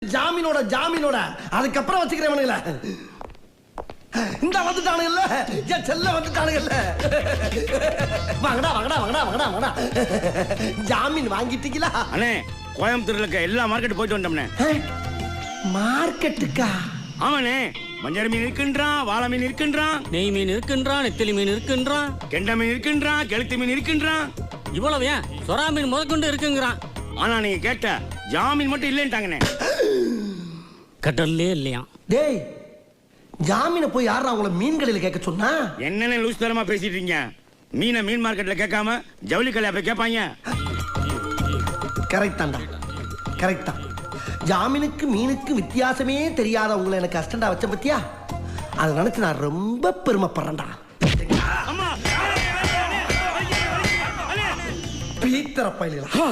ஜாமீனோட அதுக்கப்புறம் வச்சுக்கிறவனுங்கள இந்த வந்துட்டானுங்கல்ல என் செல்ல வந்துட்டானுங்கல்ல வாங்கடா ஜாமீன் வாங்கிட்டீங்களா? அண்ணே கோயம்புத்தூர்ல இருக்க எல்லா மார்க்கெட் போயிட்டு வந்தோம்னே. மார்க்கெட்டுக்கா? ஆமாண்ணே, மஞ்சள் மீன் இருக்கின்றான், வாழை மீன் இருக்கின்றான், நெய் மீன் இருக்கின்றான், நெத்திலி மீன் இருக்கின்றான், கெண்டை மீன் இருக்கின்றான், கெளுத்தி மீன் இருக்கின்றான். இவ்வளவு ஏன் சொரா மீன் முதற்கொண்டு இருக்குங்கிறான். ஆனா நீங்க கேட்ட ஜாமீன் மட்டும் இல்லைன்ட்டாங்கண்ணே. கடல்லே இல்லையா? டேய், ஜாமீனை போய் யாரா உங்களை மீன் கடையில் கேட்க சொன்னா? என்னென்ன லூஸ் தரமா பேசிட்டு இருக்கீங்க? மீனை மீன் மார்க்கெட்ல கேட்காம ஜவுளி கடையில போய் கேட்பாங்க. கரெக்ட் தான்டா, கரெக்ட் தான். ஜாமீனுக்கு மீனுக்கு வித்தியாசமே தெரியாத உங்களை எனக்கு அஸ்டண்டா வச்ச பத்தியா? அதை நினைச்சு நான் ரொம்ப பெருமைப்படுறேன்டா. பீத்தர பயிலா